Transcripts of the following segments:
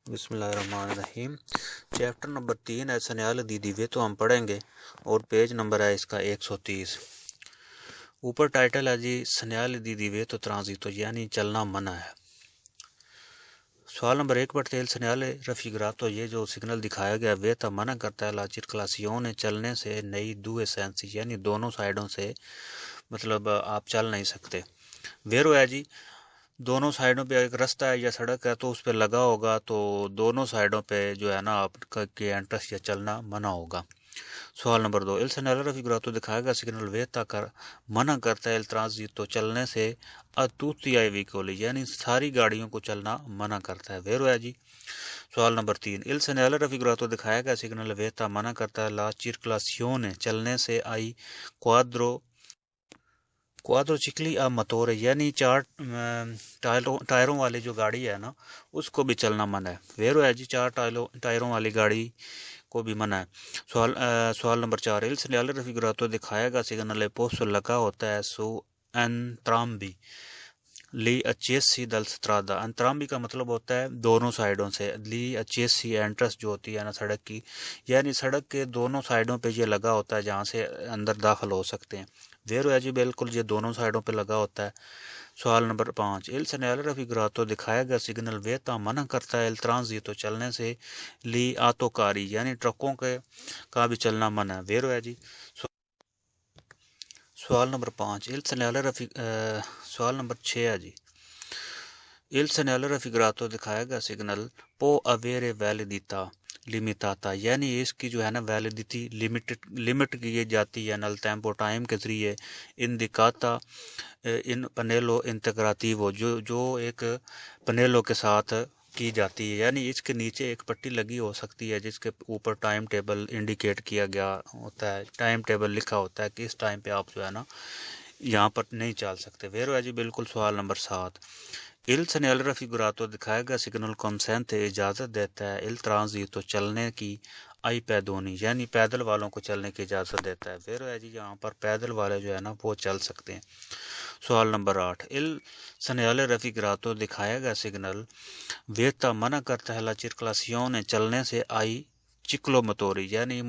بسم اللہ الرحمن الرحیم۔ چیپٹر نمبر 3 ہے سنیال دی دیوے، تو ہم پڑھیں گے اور پیج نمبر ہے اس کا 130۔ اوپر ٹائٹل ہے جی سنیال دی دیوے تو ترانزیتو یعنی چلنا منع ہے۔ سوال نمبر 1 پڑھتے ہیں۔ سنیال رفیگراتو یہ جو سگنل دکھایا گیا وہ تھا منع کرتا ہے لا circolazione چلنے سے نئی due sensi یعنی دونوں سائڈوں سے، مطلب آپ چل نہیں سکتے۔ ویرو ہے جی دونوں سائڈوں پہ ایک رستہ ہے یا سڑک ہے تو اس پہ لگا ہوگا تو دونوں سائڈوں پہ جو ہے نا آپ کے انٹرس یا چلنا منع ہوگا۔ سوال نمبر 2 il segnale raffigurato دکھائے گا سگنل ویتا کر منع کرتا ہے الترانزیتو چلنے سے a tutti ai veicoli یعنی ساری گاڑیوں کو چلنا منع کرتا ہے۔ ویرو ہے جی۔ سوال نمبر 3 il segnale raffigurato دکھایا گا سگنل ویتا منع کرتا ہے la circolazione چلنے سے ai کوادرو چکلی اب متور ہے یعنی 4 ٹائروں والی جو گاڑی ہے نا اس کو بھی چلنا منع ہے۔ ویرو ہے جی 4 ٹائروں والی گاڑی کو بھی منع ہے۔ سوال نمبر 4 il segnale raffigurato دکھایا گا سگنل پوسٹو لگا ہوتا ہے سو entrambi لی accessi dal strada entrambi کا مطلب ہوتا ہے دونوں سائڈوں سے، لی accessi entrance جو ہوتی ہے نا سڑک کی، یعنی سڑک کے دونوں سائڈوں پہ یہ لگا ہوتا ہے جہاں سے اندر داخل ہو سکتے ہیں۔ ویرو ہے جی بالکل یہ دونوں سائڈوں پہ لگا ہوتا ہے۔ سوال نمبر 5 il segnale raffigurato دکھایا گیا سگنل ویتا منع کرتا ہے الترانزیتو چلنے سے لی آتوکاری یعنی ٹرکوں کے کا بھی چلنا منع ہے۔ ویرو ہے جی۔ سوال نمبر 5 il segnale سوال نمبر 6 ہے جی il segnale raffigurato دکھایا گیا سگنل پو avere validità limitata یعنی اس کی جو ہے نا ویلیڈیٹی لمٹ کی جاتی ہے نل ٹیمپو ٹائم کے ذریعے اندیکاتا ان پنیلو انتگراتیو جو ایک پنیلو کے ساتھ کی جاتی ہے، یعنی اس کے نیچے ایک پٹی لگی ہو سکتی ہے جس کے اوپر ٹائم ٹیبل انڈیکیٹ کیا گیا ہوتا ہے، ٹائم ٹیبل لکھا ہوتا ہے کہ اس ٹائم پہ آپ جو ہے نا یہاں پر نہیں چل سکتے۔ ویرو ہے جی بالکل۔ سوال نمبر 7 il segnale raffigurato دکھائے گا سگنل consente اجازت دیتا ہے il transito چلنے کی آئی پیدونی یعنی پیدل والوں کو چلنے کی اجازت دیتا ہے۔ ویرو ہے جی یہاں پر پیدل والے جو ہے نا وہ چل سکتے ہیں۔ سوال نمبر 8 il segnale raffigurato دکھایا گا سگنل ویتا منع کرتا ہے la circolazione چلنے سے آئی چکلو متوری یعنی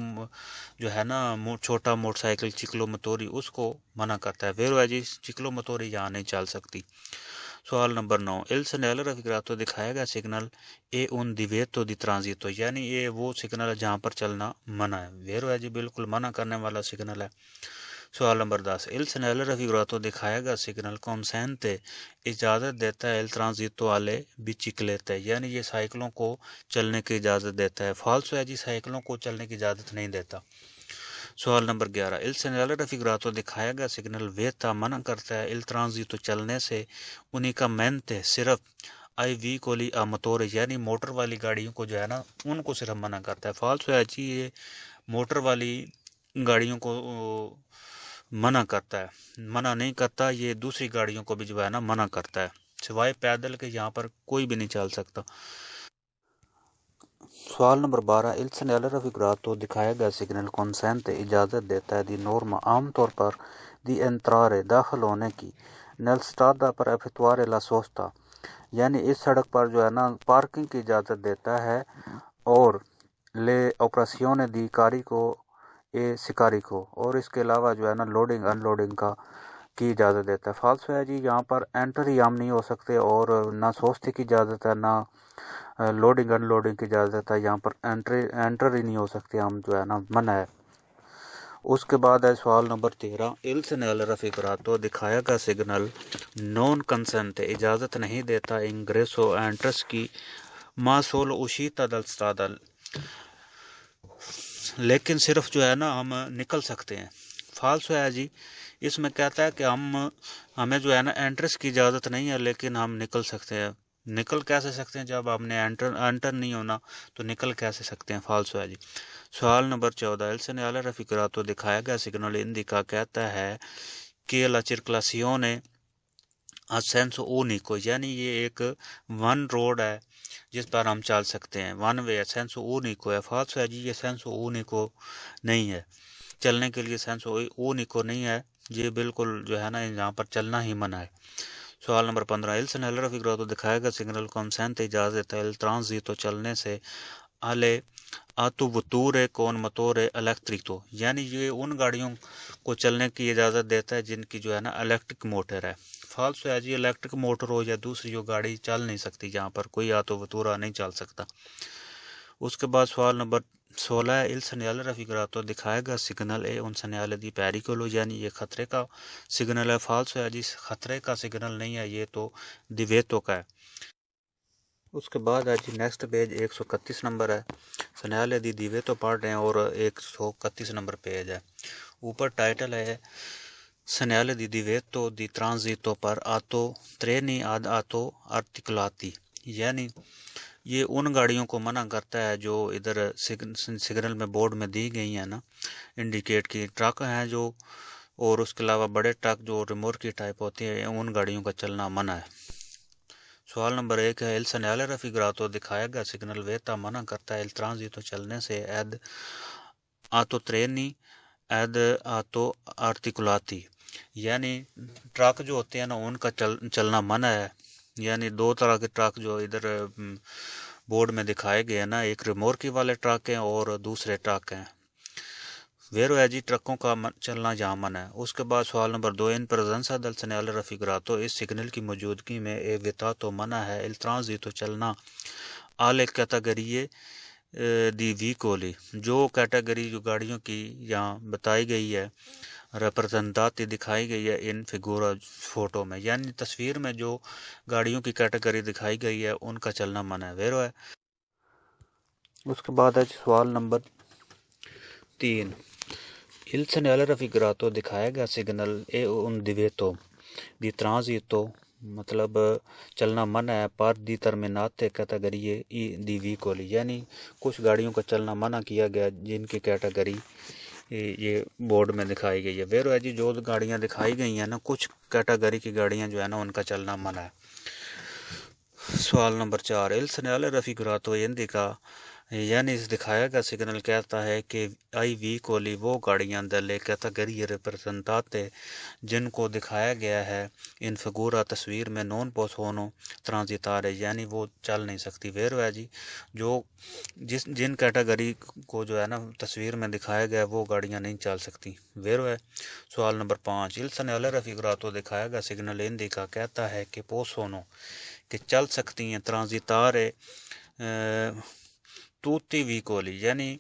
جو ہے نا چھوٹا موٹر سائیکل چکلو متوری اس کو منع کرتا ہے۔ ویرو ہے جی چکلو متوری یہاں نہیں چل سکتی۔ سوال نمبر 9 il segnale raffigurato دکھایا گا سگنل اے un divieto di transito یعنی یہ وہ سگنل ہے جہاں پر چلنا منع ہے۔ ویرو ہے جی بالکل منع کرنے والا سگنل ہے۔ سوال نمبر 10 il segnale raffigurato دکھایا گا سگنل consente اجازت دیتا ہے il transito alle biciclette یعنی یہ سائیکلوں کو چلنے کی اجازت دیتا ہے۔ فالسو ہے جی سائیکلوں کو چلنے کی اجازت نہیں دیتا۔ سوال نمبر 11 il segnale raffigurato دکھایا گا سگنل ویتا منع کرتا ہے il transito چلنے سے unicamente صرف آئی veicoli a motore یعنی موٹر والی گاڑیوں کو جو ہے نا ان کو صرف منع کرتا ہے۔ فالسو ہے جی یہ موٹر والی گاڑیوں کو منع کرتا ہے، منع نہیں کرتا، یہ دوسری گاڑیوں کو بھی جو ہے نا منع کرتا ہے، سوائے پیدل کے یہاں پر کوئی بھی نہیں چل سکتا۔ سوال نمبر 12 il segnale raffigurato دکھایا گیا سگنل consente اجازت دیتا ہے دی نورما عام طور پر دی entrare داخل ہونے کی nel strada per effettuare la sosta یعنی اس سڑک پر جو ہے نا پارکنگ کی اجازت دیتا ہے اور لے operazione di carico e scarico اور اس کے علاوہ جو ہے نا لوڈنگ ان لوڈنگ کی اجازت دیتا ہے۔ فالسو ہے جی یہاں پر انٹر ہی عام نہیں ہو سکتے اور نہ سوستے کی اجازت ہے نہ لوڈنگ ان لوڈنگ کی اجازت ہے، یہاں پر انٹر ہی نہیں ہو سکتے ہم جو ہے نا منع ہے۔ اس کے بعد ہے سوال نمبر 13 il segnale raffigurato دکھایا گا سگنل نون کنسنٹ اجازت نہیں دیتا انگریسو انٹرس کی ما solo uscita dal strada لیکن صرف جو ہے نا ہم نکل سکتے ہیں۔ فالسو ہے جی اس میں کہتا ہے کہ ہمیں جو ہے نا انٹرس کی اجازت نہیں ہے لیکن ہم نکل سکتے ہیں۔ نکل کیسے سکتے ہیں جب ہم نے انٹر نہیں ہونا تو نکل کیسے سکتے ہیں؟ فالسو ہے جی۔ سوال نمبر 14 il segnale raffigurato دکھایا گیا سگنل انڈیکا کہتا ہے کہ la circolazione a senso unico یعنی یہ ایک ون روڈ ہے جس پر ہم چل سکتے ہیں، ون وے ہے، سینسو اونیکو ہے۔ فالسو ہے جی یہ سینسو اونیکو نہیں ہے، چلنے کے لیے سینسو اونیکو نہیں ہے، یہ بالکل جو ہے نا یہاں پر چلنا ہی منع ہے۔ سوال نمبر 15 il segnale raffigurato دکھائے گا سگنل کو consente اجازت el transito چلنے سے alle autovetture con motore elettrico یعنی یہ ان گاڑیوں کو چلنے کی اجازت دیتا ہے جن کی جو ہے نا الیکٹرک موٹر ہے. فالسو ہے جی الیکٹرک موٹر ہو یا دوسری جو گاڑی چل نہیں سکتی جہاں پر کوئی آتووتورا نہیں چل سکتا. اس کے بعد سوال نمبر 16 ہے il segnale raffigurato دکھائے گا سگنل ہے ان segnale di pericolo یعنی یہ خطرے کا سگنل ہے. فالسو ہے جی خطرے کا سگنل نہیں ہے یہ تو دیویتو کا ہے. اس کے بعد ہے جی نیکسٹ پیج 131 نمبر ہے segnale di divieto پڑھ رہے ہیں اور 131 نمبر پیج ہے. اوپر ٹائٹل ہے segnale di divieto di transito per auto treni ad auto articolati یعنی یہ ان گاڑیوں کو منع کرتا ہے جو ادھر سگنل میں بورڈ میں دی گئی ہیں نا انڈیکیٹ کی. ٹرک ہیں جو اور اس کے علاوہ بڑے ٹرک جو ریمورکی ٹائپ ہوتے ہیں ان گاڑیوں کا چلنا منع ہے. سوال نمبر 1 ہے il segnale raffigurato دکھایا گا سگنل ویتا منع کرتا ہے il transito چلنے سے ad auto treni ad auto articolati یعنی ٹرک جو ہوتے ہیں نا ان کا چلنا منع ہے. یعنی دو طرح کے ٹرک جو ادھر بورڈ میں دکھائے گئے ہیں نا ایک ریمورکی والے ٹرک ہیں اور دوسرے ٹرک ہیں. ویرو ہے جی ٹرکوں کا چلنا جہاں منع ہے. اس کے بعد سوال نمبر 2 ان presenza del segnale raffigurato اس سگنل کی موجودگی میں اے ویتاتو منع ہے il transito چلنا alle categorie di veicoli جو کیٹیگری جو گاڑیوں کی یہاں بتائی گئی ہے ریپرزنٹاتی دکھائی گئی ہے ان فگورا فوٹو میں یعنی تصویر میں جو گاڑیوں کی کیٹیگری دکھائی گئی ہے ان کا چلنا منع ہے. ویرو ہے. اس کے بعد ہے سوال نمبر 3 il segnale raffigurato دکھائے گا سگنل اے un divieto di transito مطلب چلنا منع ہے پر determinate categorie di veicoli یعنی کچھ گاڑیوں کا چلنا منع کیا گیا جن کی کیٹیگری یہ بورڈ میں دکھائی گئی ہے. ویرو ہے جی جو گاڑیاں دکھائی گئی ہیں نا کچھ کیٹیگری کی گاڑیاں جو ہے نا ان کا چلنا منع ہے. سوال number 4 il segnale raffigurato indica یعنی اس دکھایا گا سگنل کہتا ہے کہ آئی وی کولی وہ گاڑیاں دلے کیٹیگری ریپرزنٹاتے جن کو دکھایا گیا ہے ان فگورا تصویر میں نون پوسونو ٹرانزیتارے یعنی وہ چل نہیں سکتی. ویرو ہے جی جو جن کیٹیگری کو جو ہے نا تصویر میں دکھایا گیا وہ گاڑیاں نہیں چل سکتی. ویرو ہے. سوال نمبر 5 il segnale raffigurato دکھایا گا سگنل اندیکا کہتا ہے کہ پوسونو کہ چل سکتی ہیں ٹرانزیتارے توتی ویکولی یعنی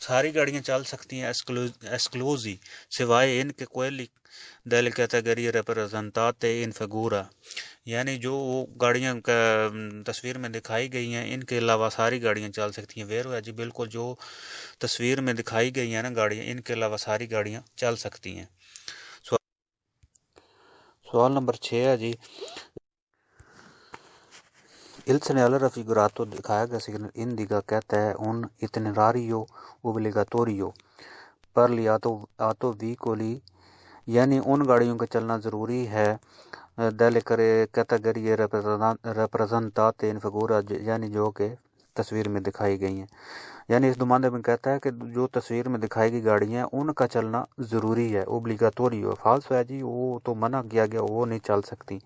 ساری گاڑیاں چل سکتی ہیں ایسکلوزی سوائے ان کے کوئلی دل کیٹیگری ریپرزنٹاتے ان فگورا یعنی جو وہ گاڑیاں تصویر میں دکھائی گئی ہیں ان کے علاوہ ساری گاڑیاں چل سکتی ہیں. ویرو ہے جی بالکل جو تصویر میں دکھائی گئی ہیں نا گاڑیاں ان کے علاوہ ساری گاڑیاں چل سکتی ہیں. سوال نمبر 6 ہے جی il segnale raffigurato دکھایا گا سگنل indica کہتا ہے un itinerario obbligatorio per gli autovicoli یعنی ان گاڑیوں کا چلنا ضروری ہے delle categorie rappresentate in figura یعنی جو کہ تصویر میں دکھائی گئی ہیں. یعنی اس زمانے میں کہتا ہے کہ جو تصویر میں دکھائی گئی گاڑیاں ان کا چلنا ضروری ہے اوبلیگاتوری فالس ہے جی وہ تو منع کیا گیا وہ نہیں چل سکتی.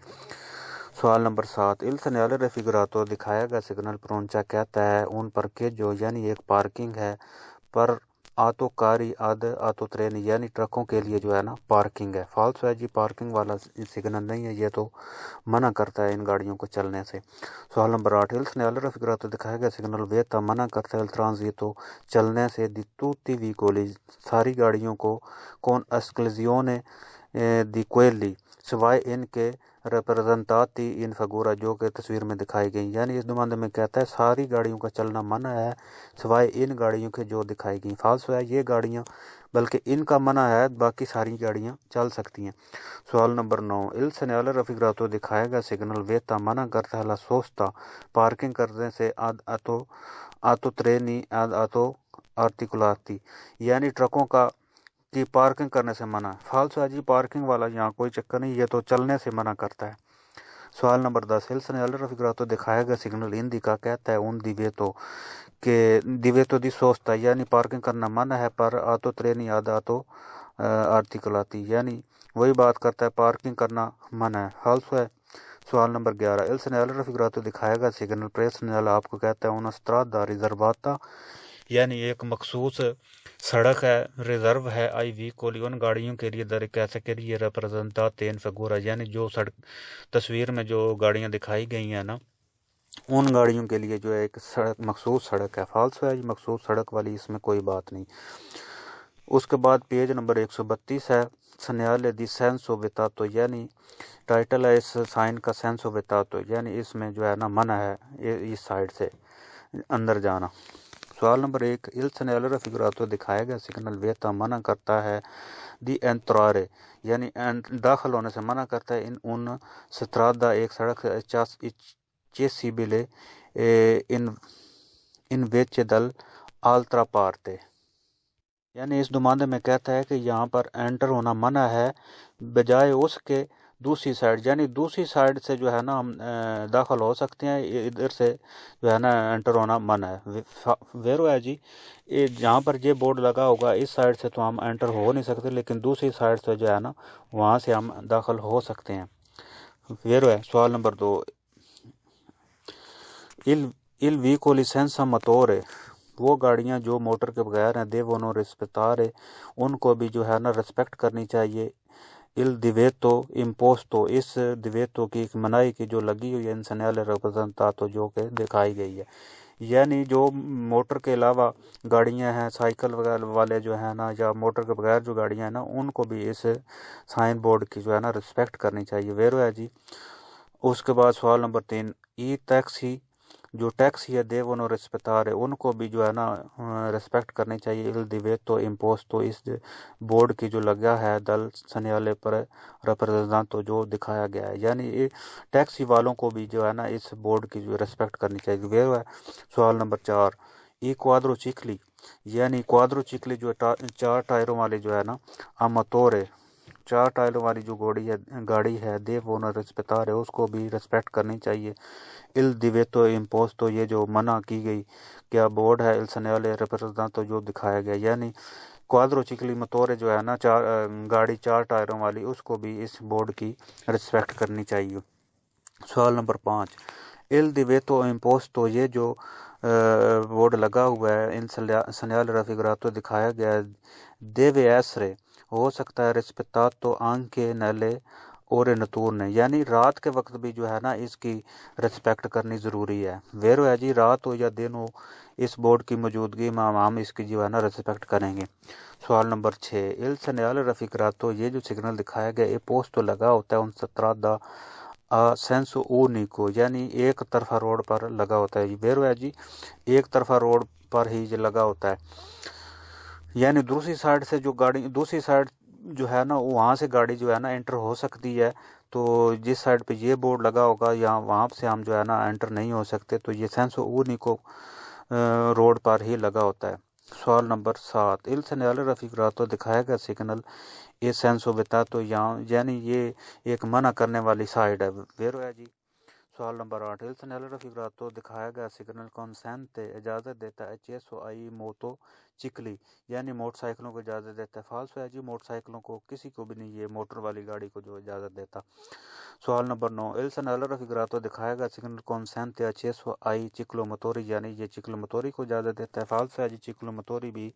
سوال نمبر 7 il segnale raffigurato دکھایا گا سگنل پرونچا کہتا ہے ان پر کہ جو یعنی ایک پارکنگ ہے پر آتو کاری آد آتو ٹرین یعنی ٹرکوں کے لیے جو ہے نا پارکنگ ہے. فالس ہے جی پارکنگ والا سگنل نہیں ہے یہ تو منع کرتا ہے ان گاڑیوں کو چلنے سے. سوال نمبر 8 il segnale raffigurato دکھایا گا سگنل ویتا منع کرتا ہے il transito چلنے سے di tutti veicoli ساری گاڑیوں کو con esclusione di quelli سوائے ان کے ریپرزنٹاتی ان فگورا جو کہ تصویر میں دکھائی گئی یعنی اس زمانے میں کہتا ہے ساری گاڑیوں کا چلنا منع ہے سوائے ان گاڑیوں کے جو دکھائی گئی. فالس ہے یہ گاڑیاں بلکہ ان کا منع ہے باقی ساری گاڑیاں چل سکتی ہیں. سوال نمبر 9 il segnale raffigurato دکھائے گا سگنل ویتا منع کرتا ہے la sosta پارکنگ کرنے سے ad auto treni ad auto articolati یعنی ٹرکوں کا کی پارکنگ کرنے سے منع. فالس ہے جی پارکنگ والا یہاں کوئی چکر نہیں یہ تو چلنے سے منع کرتا ہے. سوال نمبر 10 il segnale raffigurato دکھایا گا سگنل indica کہتا ہے un divieto کہ divieto di sosta یعنی پارکنگ کرنا منع ہے پر آتو ٹرینی آد آتو آرتیکلاتی، یعنی وہی بات کرتا ہے پارکنگ کرنا منع ہے، فالسو ہے۔ سوال نمبر 11 il segnale raffigurato دکھائے گا سگنل پر سگنل آپ کو کہتا ہے una strada riservata، یعنی ایک مخصوص سڑک ہے، ریزرو ہے آئی ویکولی ان گاڑیوں کے لیے در کیسے کے لیے ریپرزنٹاتے ان فگورا، یعنی جو سڑک تصویر میں جو گاڑیاں دکھائی گئی ہیں نا ان گاڑیوں کے لیے جو ہے ایک سڑک مخصوص سڑک ہے، فالسو ہے، مخصوص سڑک والی اس میں کوئی بات نہیں۔ اس کے بعد پیج نمبر 132 ہے سنیالے دی سینسو ویتاتو، یعنی ٹائٹل ہے اس سائن کا سینسو ویتاتو، یعنی اس میں جو ہے نا منع ہے اس سائڈ سے اندر جانا۔ سوال نمبر 1 il segnale raffigurato دکھایا گیا سگنل ویتا منع کرتا ہے دی انترارے، یعنی داخل ہونے سے منع کرتا ہے ان سترادا ایک سڑک چیسیبلے ان ویچے دل آلترا پارتے، یعنی اس دماندے میں کہتا ہے کہ یہاں پر انٹر ہونا منع ہے بجائے اس کے دوسری سائڈ، یعنی دوسری سائڈ سے جو ہے نا ہم داخل ہو سکتے ہیں، ادھر سے جو ہے نا انٹر ہونا منع ہے۔ ویرو ہے جی، جہاں پر یہ بورڈ لگا ہوگا اس سائڈ سے تو ہم انٹر ہو نہیں سکتے، لیکن دوسری سائڈ سے جو ہے نا وہاں سے ہم داخل ہو سکتے ہیں۔ ویرو ہے۔ سوال number 2 il veicoli senza motore، وہ گاڑیاں جو موٹر کے بغیر ہیں دیوونو رسپیتارے، ان کو بھی جو ہے نا رسپیکٹ کرنی چاہیے۔ il divieto imposto، اس دیویتو کی منائی کی جو لگی ہوئی ہے ان سنیالے ریپرزنٹاتو جو کہ دکھائی گئی ہے، یعنی جو موٹر کے علاوہ گاڑیاں ہیں سائیکل وغیرہ والے جو ہیں نا یا موٹر کے بغیر جو گاڑیاں ہیں نا ان کو بھی اس سائن بورڈ کی جو ہے نا رسپیکٹ کرنی چاہیے۔ ویرو ہے جی۔ اس کے بعد سوال نمبر 3 ای ٹیکسی، جو ٹیکسی ہے دیوونو رسپیتارے، ان کو بھی جو ہے نا رسپیکٹ کرنی چاہیے۔ il divieto imposto، اس بورڈ کی جو لگا ہے دل سنیالے پر ریپرزنٹو جو دکھایا گیا ہے، یعنی ٹیکسی والوں کو بھی جو ہے نا اس بورڈ کی جو رسپیکٹ کرنی چاہیے۔ وہ ہے سوال نمبر 4 ای کوادرو چکلی، یعنی کوادرو چکلی جو 4 ٹائروں والی جو ہے نا اماتورے، 4 ٹائروں والی جو گاڑی ہے دیوونو رسپیتارے، اس کو بھی رسپیکٹ کرنی چاہیے۔ il divieto imposto، یہ جو منع کی گئی کیا بورڈ ہے il segnale rappresentato جو دکھایا گیا، یعنی کوادرو چکلی متورے جو ہے نا گاڑی 4 ٹائروں والی، اس کو بھی اس بورڈ کی رسپیکٹ کرنی چاہیے۔ سوال نمبر 5 il divieto imposto، یہ جو بورڈ لگا ہوا ہے ان سنیال رافیگراتو دکھایا گیا ہے دیوے ایسرے، ہو سکتا ہے رسپیتاتو anche nelle ore notturne، یعنی رات کے وقت بھی جو ہے نا اس کی رسپیکٹ کرنی ضروری ہے۔ ویرو ہے جی، رات ہو یا دن ہو اس بورڈ کی موجودگی میں ہم اس کی جو ہے نا رسپیکٹ کریں گے۔ سوال نمبر 6 il segnale raffigurato، یہ جو سگنل دکھایا گیا یہ پوسٹ لگا ہوتا ہے ان سترادا سینسو اونیکو، یعنی ایک طرفہ روڈ پر لگا ہوتا ہے۔ ویرو ہے جی، ایک طرفہ روڈ پر ہی یہ لگا ہوتا ہے، یعنی دوسری سائڈ سے جو گاڑی دوسری سائڈ جو ہے نا وہاں سے گاڑی جو ہے نا انٹر ہو سکتی ہے، تو جس سائڈ پہ یہ بورڈ لگا ہوگا یا وہاں سے ہم جو ہے نا انٹر نہیں ہو سکتے، تو یہ سینسو اونیکو روڈ پر ہی لگا ہوتا ہے۔ سوال نمبر 7 il segnale raffigurato دکھایا گیا سگنل یہ سینسو ویتاتو، یعنی یہ ایک منع کرنے والی سائڈ ہے۔ ویرو ہے جی۔ سوال نمبر 8 il segnale raffigurato دکھایا گیا سگنل consente اجازت دیتا ہے accesso ai moto چکلی، یعنی موٹر سائیکلوں کو اجازت دیتا ہے۔ فالسو ہے جی، موٹر سائیکلوں کو کسی کو بھی نہیں یہ موٹر والی گاڑی کو جو اجازت دیتا۔ سوال نمبر 9 il segnale raffigurato دکھایا گیا signal consente accesso ai ciclomotori، یعنی یہ چکلو موتوری کو اجازت دیتا ہے۔ فالسو ہے جی، چکلو موتوری بھی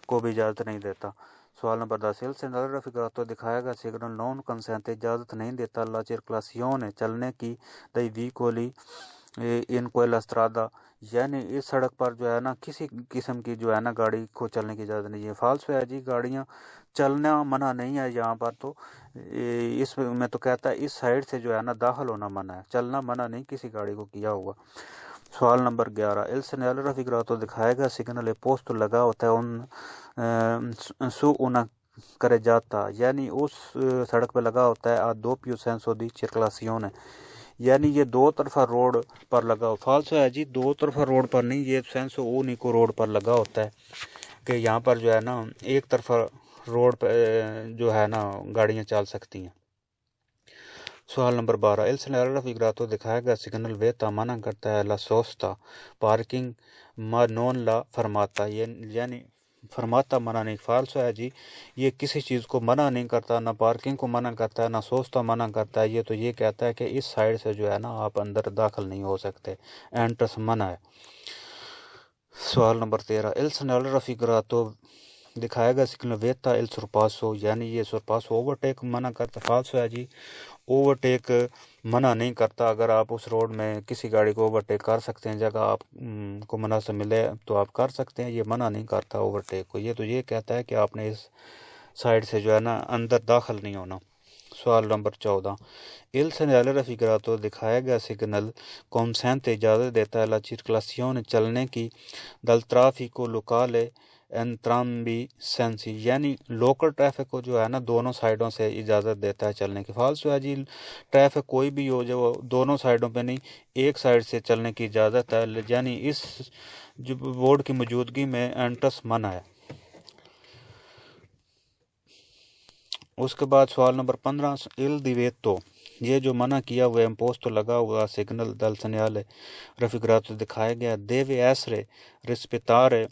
کو بھی اجازت نہیں دیتا۔ سوال نمبر 10 il segnale raffigurato دکھایا گیا سگنل non consente اجازت نہیں دیتا la circolazione چلنے کی dei veicoli in quella strada، یعنی اس سڑک پر جو ہے نا کسی قسم کی جو ہے نا گاڑی کو چلنے کی اجازت نہیں ہے۔ فالسو ہے جی، گاڑیاں چلنا منع نہیں ہے یہاں پر، تو اس میں تو کہتا ہے اس سائڈ سے جو ہے نا داخل ہونا منع ہے، چلنا منع نہیں کسی گاڑی کو کیا ہوا۔ سوال نمبر 11 il segnale raffigurato دکھائے گا سگنل پوسٹ لگا ہوتا ہے ان سو una carreggiata، یعنی اس سڑک پہ لگا ہوتا ہے a doppio senso di circolazione، یعنی یہ دو طرفہ روڈ پر لگا ہو۔ فالسو ہے جی، دو طرفہ روڈ پر نہیں، یہ سینسو اونیکو روڈ پر لگا ہوتا ہے کہ یہاں پر جو ہے نا ایک طرفہ روڈ پہ جو ہے نا گاڑیاں چل سکتی ہیں۔ سوال نمبر 12 il segnale raffigurato دکھایا گیا سگنل ویتا منع کرتا ہے la sosta parking ma non la fermata، یعنی فرماتا منع نہیں، فالسو ہے جی، یہ کسی چیز کو منع نہیں کرتا، نہ پارکنگ کو منع کرتا ہے، نہ سوچتا منع کرتا ہے، یہ تو یہ کہتا ہے کہ اس سائڈ سے جو ہے نا آپ اندر داخل نہیں ہو سکتے، انٹرس منع ہے۔ سوال نمبر 13، il segnale raffigurato دکھائے گا سگنل ویتا il sorpasso، یعنی یہ سورپاسو اوورٹیک منع کرتا، فالسو ہے جی، اوورٹیک منع نہیں کرتا۔ اگر آپ اس روڈ میں کسی گاڑی کو اوورٹیک کر سکتے ہیں، جگہ آپ کو مناسب ملے تو آپ کر سکتے ہیں، یہ منع نہیں کرتا اوورٹیک کو، یہ تو یہ کہتا ہے کہ آپ نے اس سائڈ سے جو ہے نا اندر داخل نہیں ہونا۔ سوال نمبر 14، il segnale raffigurato دکھایا گیا سگنل consente اجازت دیتا ہے la circolazione چلنے کی dal traffico locale entrambi sensi، یعنی لوکل ٹریفک کو جو ہے نا دونوں سائڈوں سے اجازت دیتا ہے چلنے کی، فالسو ہے جی، ٹریفک کوئی بھی ہو جو دونوں سائڈوں پہ نہیں، ایک سائڈ سے چلنے کی اجازت ہے، یعنی اس جو بورڈ کی موجودگی میں انٹرس منع ہے۔ اس کے بعد سوال نمبر 15، il divieto یہ جو منع کیا ہوا امپوسٹ لگا ہوا سگنل dal segnale raffigurato دکھایا گیا deve essere rispettare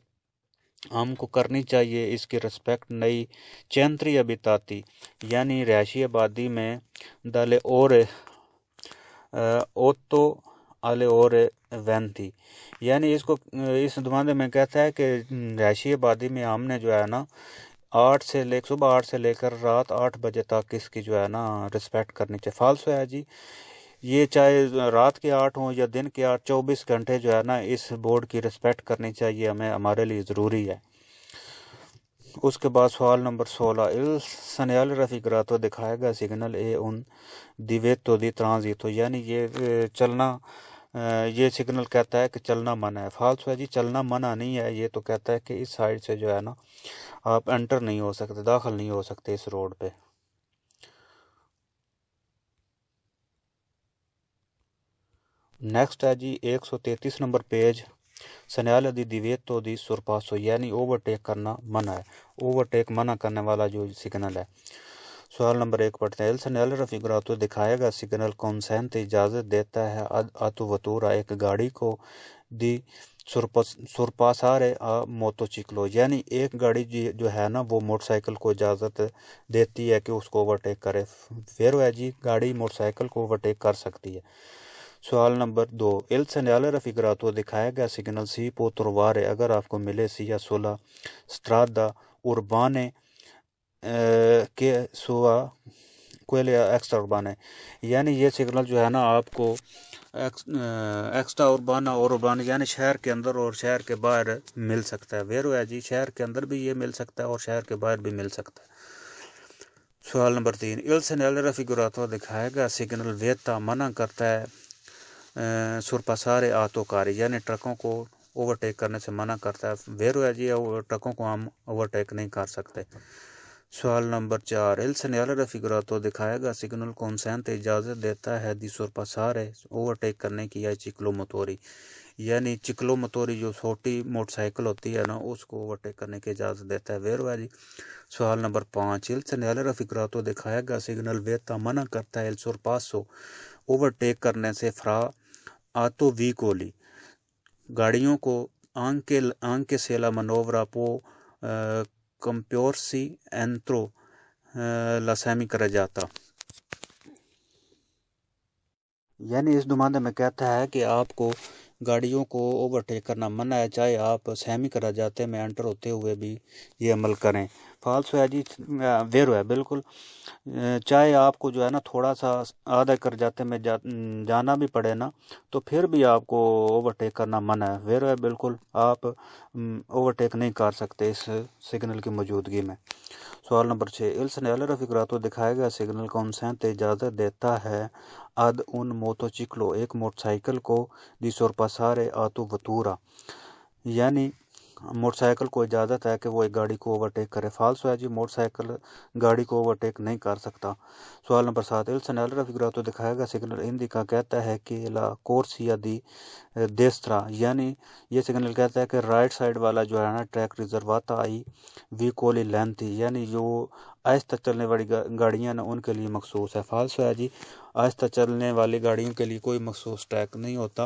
ہم کو کرنی چاہیے اس کی رسپیکٹ نئی چینتری ابیتاتی، یعنی رہائشی آبادی میں دالے اور اوتو آلے اور وینتی، یعنی اس کو اس زمانے میں کہتا ہے کہ رہائشی آبادی میں ہم نے جو ہے نا صبح 8 سے لے کر رات 8 بجے تک اس کی جو ہے نا رسپیکٹ کرنی چاہیے، فالسو ہے جی، یہ چاہے رات کے 8 ہوں یا دن کے 8، 24 گھنٹے جو ہے نا اس بورڈ کی رسپیکٹ کرنی چاہیے، ہمارے لیے ضروری ہے۔ اس کے بعد سوال نمبر 16، il segnale raffigurato دکھائے گا سگنل اے ان divieto di transito، یعنی یہ چلنا یہ سگنل کہتا ہے کہ چلنا منع ہے، فالسو ہے جی، چلنا منع نہیں ہے، یہ تو کہتا ہے کہ اس سائڈ سے جو ہے نا آپ انٹر نہیں ہو سکتے، داخل نہیں ہو سکتے اس روڈ پہ۔ نیکسٹ ہے جی 133 number page, segnale di divieto di sorpasso، یعنی اوورٹیک کرنا منع ہے، اوورٹیک منع کرنے والا جو سگنل ہے۔ سوال نمبر 1 پڑھتے ہیں، il segnale raffigurato دکھائے گا سگنل consente اجازت دیتا ہے auto vettura ایک گاڑی کو di sorpassare a motociclo، یعنی ایک گاڑی جو ہے نا وہ موٹر سائیکل کو اجازت دیتی ہے کہ اس کو اوورٹیک کرے، پھر ہے جی گاڑی موٹر سائیکل کو اوورٹیک کر سکتی ہے۔ سوال نمبر 2، il segnale raffigurato دکھایا گیا سگنل سی può trovare اگر آپ کو ملے sia sulla strada urbane che sua quelle extra urbane، یعنی یہ سگنل جو ہے نا آپ کو ایکسٹرا اربانا اور اربانا یعنی شہر کے اندر اور شہر کے باہر مل سکتا ہے، ویرو ہے جی، شہر کے اندر بھی یہ مل سکتا ہے اور شہر کے باہر بھی مل سکتا ہے۔ سوال نمبر 3، il segnale raffigurato دکھائے گا سگنل ویتا منع کرتا ہے سورپاسارے آتوکاری، یعنی ٹرکوں کو اوورٹیک کرنے سے منع کرتا ہے، ویرو ہے جی، ٹرکوں کو ہم اوورٹیک نہیں کر سکتے۔ سوال نمبر 4، il segnale raffigurato دکھائے گا سگنل consente اجازت دیتا ہے دی سورپاسارے اوورٹیک کرنے کی یا چکلو موتوری، یعنی چکلو موتوری جو چھوٹی موٹر سائیکل ہوتی ہے نا اس کو اوورٹیک کرنے کی اجازت دیتا ہے، ویرو ہے جی۔ سوال نمبر 5، il segnale raffigurato دکھایا گا سگنل ویتا منع کرتا ہے il sorpasso اوورٹیک کرنے سے فرا آتو ویکولی گاڑیوں کو anche se la manovra può comporsi entro la semicarreggiata، یعنی اس زمانے میں کہتا ہے کہ آپ کو گاڑیوں کو اوورٹیک کرنا منع ہے، چاہے آپ سیمی کراجاتے میں انٹر ہوتے ہوئے بھی یہ عمل کریں، فالسو ہے جی، ویرو ہے بالکل، چاہے آپ کو جو ہے نا تھوڑا سا آدھا کر جاتے میں جانا بھی پڑے نا تو پھر بھی آپ کو اوورٹیک کرنا منع ہے، ویرو ہے بالکل، آپ اوورٹیک نہیں کر سکتے اس سگنل کی موجودگی میں۔ سوال نمبر 6، il segnale raffigurato دکھائے گا سگنل consente اجازت دیتا ہے ad un motociclo ایک موٹر سائیکل کو di sorpassare auto vettura، یعنی موٹر سائیکل کو اجازت ہے کہ وہ ایک گاڑی کو اوورٹیک کرے، فالسو ہے جی، موٹر سائیکل گاڑی کو اوورٹیک نہیں کر سکتا۔ سوال نمبر 7، il segnale raffigurato دکھائے گا سگنل انڈیکا کہتا ہے کہ la corsia di destra، یعنی یہ سگنل کہتا ہے کہ رائٹ سائیڈ والا جو ہے نا ٹریک ریزروata ai veicoli lenti، یعنی جو آہستہ چلنے والی گاڑیاں نا ان کے لیے مخصوص ہے، فالسو ہے جی، آہستہ چلنے والی گاڑیوں کے لیے کوئی مخصوص ٹریک نہیں ہوتا۔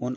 un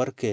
perché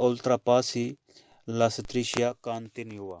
oltrepassi la striscia continua।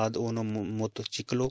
ad uno motociclo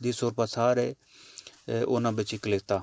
di sorpassare una bicicletta,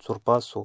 sorpasso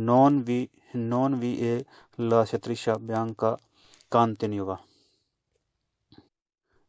non vi è la striscia bianca continua,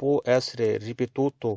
può essere ripetuto,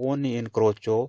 ogni incrocio,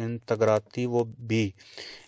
integrativo B,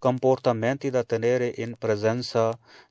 comportamenti da tenere in presenza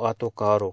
autocarro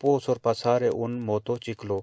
può sorpassare un motociclo,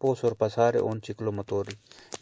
può sorpassare un ciclomotori,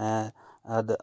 ad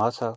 massa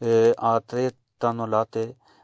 a 3 tonnellate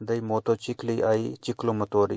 dei motocicli ai ciclomotori,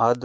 ad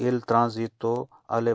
il transito alle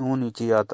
unici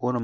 un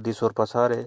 di sorpassare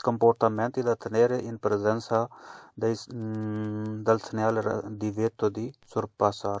comportamenti da tenere in presenza del segnale divieto di sorpassare,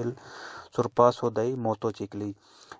il sorpasso dei motocicli,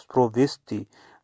sprovvisti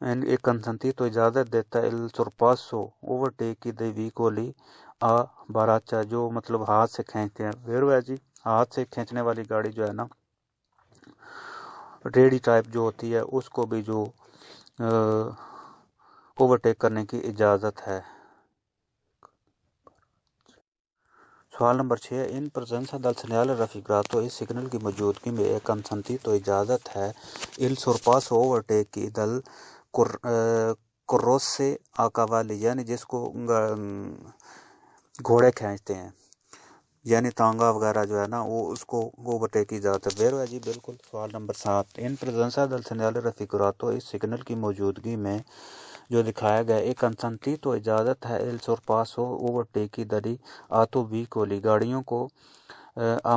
e consentito اجازت دیتا ہے il sorpasso overtake dei veicoli a baraccia جو مطلب ہاتھ سے کھینچتے ہیں. ویرو ہے جی ہاتھ سے کھینچنے والی گاڑی جو ہے نا ریڈی ٹائپ جو ہوتی ہے اس کو بھی جو اوورٹیک کرنے کی اجازت ہے. سوال نمبر 6 ان پرزنسا دل سنیال رفیقراتو اس سگنل کی موجودگی میں ایک کنسنتی تو اجازت ہے il sorpasso overtake کی دل کروسے آکاوالی یعنی جس کو گھوڑے کھینچتے ہیں یعنی تانگا وغیرہ جو ہے نا وہ اس کو اوورٹیک کی اجازت ہے. ویرو ہے جی بالکل. سوال نمبر 7 ان پرزنسا دل سنیال رفیقراتو اس سگنل کی موجودگی میں جو دکھایا گیا ایک کنسنتی تو اجازت ہے il sorpasso overtake کی دری آتو ویکولی گاڑیوں کو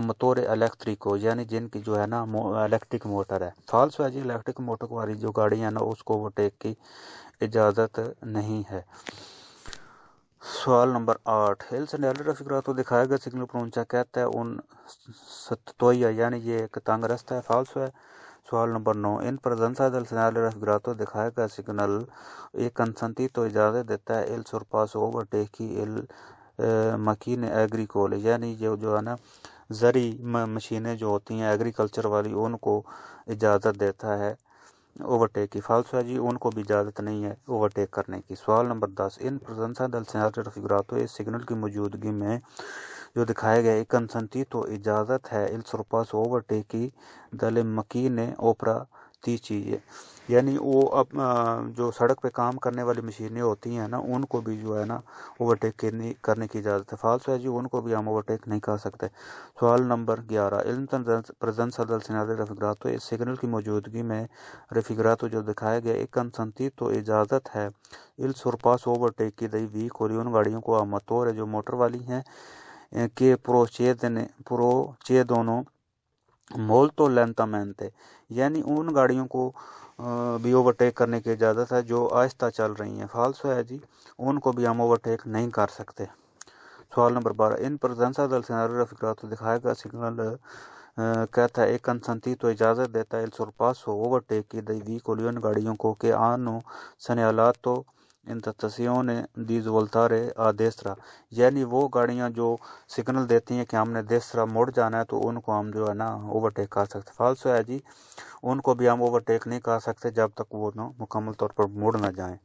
موتور الیکٹریکو یعنی جن کی جو ہے نا الیکٹرک موٹر ہے. فالسو ہے جی الیکٹرک موٹر والی جو گاڑی ہے نا اس کو اوورٹیک کی اجازت نہیں ہے. سوال نمبر 8 il segnale raffigurato دکھایا گیا سگنل پر اونچا کہتا ہے ان ستویا یعنی یہ ایک تنگ رستہ ہے. فالسو ہے. سوال نمبر 9 ان پرزنسا دل سنیال رفیگراتو دکھایا گیا سگنل ایک کنسنتی تو اجازت دیتا ہے il sorpasso overtake کی il macchine agricole یعنی جو ہے نا زرعی مشینیں جو ہوتی ہیں ایگریکلچر والی ان کو اجازت دیتا ہے اوورٹیک کی. فالسو ہے جی ان کو بھی اجازت نہیں ہے اوورٹیک کرنے کی. سوال نمبر 10 ان پرزنسا دل سنیال رفیگراتو اس سگنل کی موجودگی میں جو دکھایا گیا ایک کنسنتی تو اجازت ہے il sorpasso overtake کی دل مکینے اوپرا تیچی یعنی وہ اب جو سڑک پہ کام کرنے والی مشینیں ہوتی ہیں نا ان کو بھی جو ہے نا اوورٹیک کرنے کی اجازت ہے. فالسو ہے جی ان کو بھی ہم اوورٹیک نہیں کر سکتے. سوال نمبر 11 علم پرزنسا دل سنیال رفیگراتو اس سگنل کی موجودگی میں رفیگراتو جو دکھایا گیا ایک کنسنتی تو اجازت ہے il sorpasso overtake کی دئی ویکولی ان گاڑیوں کو موتور ہے جو موٹر والی ہیں کہ پروچیدونو molto lentamente یعنی ان گاڑیوں کو بھی اوورٹیک کرنے کی اجازت ہے جو آہستہ چل رہی ہیں. فالسو ہے جی ان کو بھی ہم اوورٹیک نہیں کر سکتے. سوال نمبر 12 ان پرزنسا دل سنیال رفیگراتو دکھایا گیا سگنل کہتا ہے ایک کنسنتی تو اجازت دیتا ہے il sorpasso overtake کی دئی ویکولی ان گاڑیوں کو کہ hanno segnalato انتتسیون دی زولتارے آ دیسرا یعنی وہ گاڑیاں جو سگنل دیتی ہیں کہ ہم نے دیسرا مڑ جانا ہے تو ان کو ہم جو ہے نا اوورٹیک کر سکتے. فالسو ہے جی ان کو بھی ہم اوورٹیک نہیں کر سکتے جب تک وہ نا مکمل طور پر مڑ نہ جائیں.